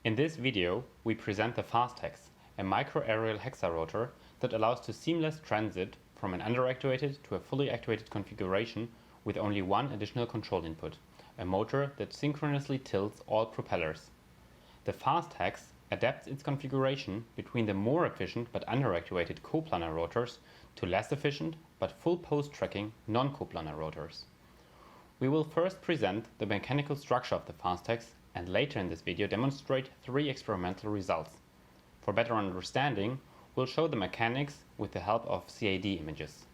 In this video, we present the FAST-Hex, a micro-aerial hexarotor that allows to seamless transit from an underactuated to a fully actuated configuration with only one additional control input, a motor that synchronously tilts all propellers. The FAST-Hex adapts its configuration between the more efficient but underactuated coplanar rotors to less efficient but full post-tracking non-coplanar rotors. We will first present the mechanical structure of the FAST-Hex and later in this video demonstrate 3 experimental results. For better understanding, we'll show the mechanics with the help of CAD images.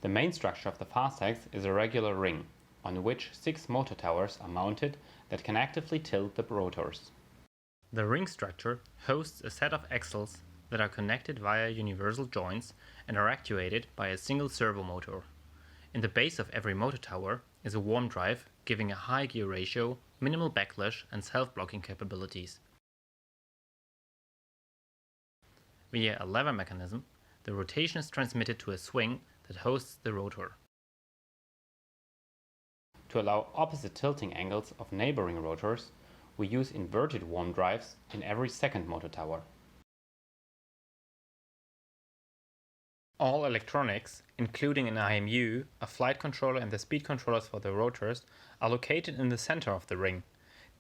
The main structure of the FAST-Hex is a regular ring, on which 6 motor towers are mounted that can actively tilt the rotors. The ring structure hosts a set of axles that are connected via universal joints and are actuated by a single servo motor. In the base of every motor tower is a warm drive giving a high gear ratio, minimal backlash and self-blocking capabilities. Via a lever mechanism, the rotation is transmitted to a swing that hosts the rotor. To allow opposite tilting angles of neighboring rotors, we use inverted warm drives in every second motor tower. All electronics, including an IMU, a flight controller and the speed controllers for the rotors, are located in the center of the ring,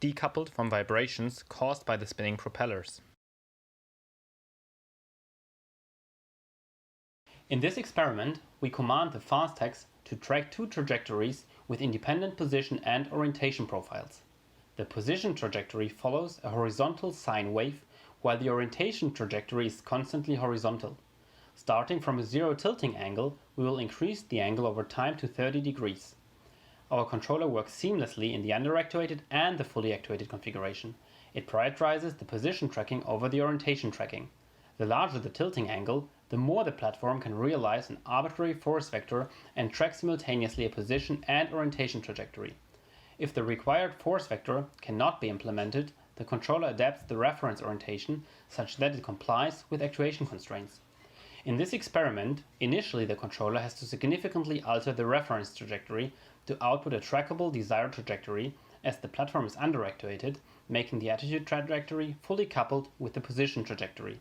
decoupled from vibrations caused by the spinning propellers. In this experiment, we command the FAST-Hex to track 2 trajectories with independent position and orientation profiles. The position trajectory follows a horizontal sine wave, while the orientation trajectory is constantly horizontal. Starting from a 0 tilting angle, we will increase the angle over time to 30 degrees. Our controller works seamlessly in the underactuated and the fully actuated configuration. It prioritizes the position tracking over the orientation tracking. The larger the tilting angle, the more the platform can realize an arbitrary force vector and track simultaneously a position and orientation trajectory. If the required force vector cannot be implemented, the controller adapts the reference orientation such that it complies with actuation constraints. In this experiment, initially the controller has to significantly alter the reference trajectory to output a trackable desired trajectory as the platform is underactuated, making the attitude trajectory fully coupled with the position trajectory.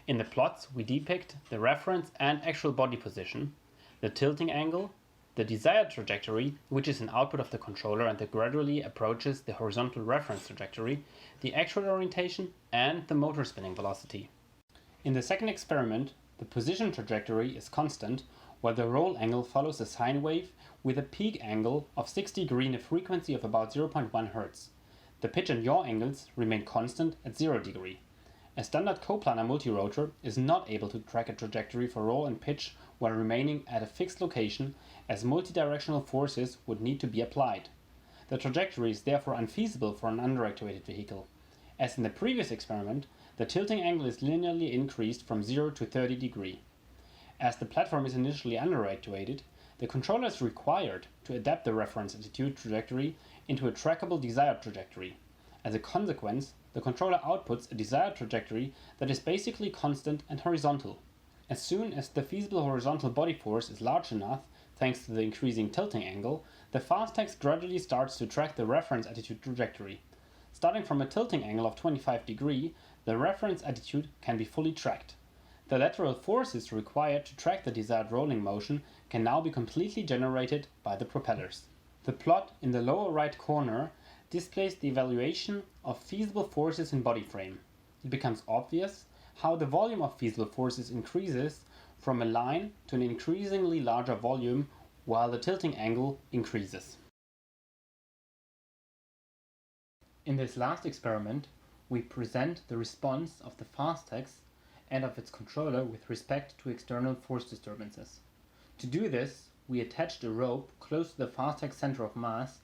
In the plots we depict the reference and actual body position, the tilting angle, the desired trajectory, which is an output of the controller and that gradually approaches the horizontal reference trajectory, the actual orientation, and the motor spinning velocity. In the second experiment, the position trajectory is constant, while the roll angle follows a sine wave with a peak angle of 6 degrees and a frequency of about 0.1 Hz. The pitch and yaw angles remain constant at 0 degree. A standard coplanar multirotor is not able to track a trajectory for roll and pitch while remaining at a fixed location, as multidirectional forces would need to be applied. The trajectory is therefore unfeasible for an underactuated vehicle. As in the previous experiment, the tilting angle is linearly increased from 0 to 30 degrees. As the platform is initially underactuated, the controller is required to adapt the reference attitude trajectory into a trackable desired trajectory. As a consequence, the controller outputs a desired trajectory that is basically constant and horizontal. As soon as the feasible horizontal body force is large enough, thanks to the increasing tilting angle, the FAST-Hex gradually starts to track the reference attitude trajectory. Starting from a tilting angle of 25 degrees, the reference attitude can be fully tracked. The lateral forces required to track the desired rolling motion can now be completely generated by the propellers. The plot in the lower right corner displays the evaluation of feasible forces in body frame. It becomes obvious how the volume of feasible forces increases from a line to an increasingly larger volume while the tilting angle increases. In this last experiment, we present the response of the FAST-Hex and of its controller with respect to external force disturbances. To do this, we attached a rope close to the FAST-Hex center of mass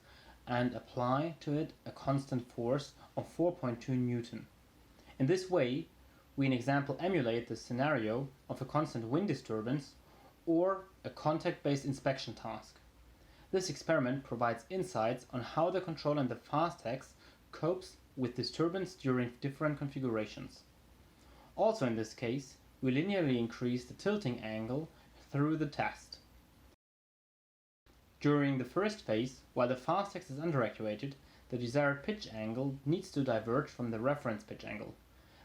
and apply to it a constant force of 4.2 Newton. In this way, we in example emulate the scenario of a constant wind disturbance or a contact-based inspection task. This experiment provides insights on how the controller in the FAST-Hex copes with disturbance during different configurations. Also in this case, we linearly increase the tilting angle through the test. During the first phase, while the FAST-Hex is underactuated, the desired pitch angle needs to diverge from the reference pitch angle.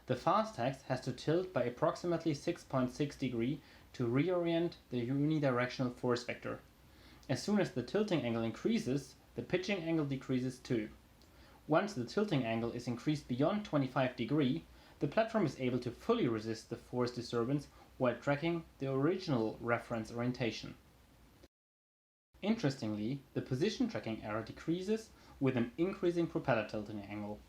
The FAST-Hex has to tilt by approximately 6.6 degrees to reorient the unidirectional force vector. As soon as the tilting angle increases, the pitching angle decreases too. Once the tilting angle is increased beyond 25 degrees, the platform is able to fully resist the force disturbance while tracking the original reference orientation. Interestingly, the position tracking error decreases with an increasing propeller tilting angle.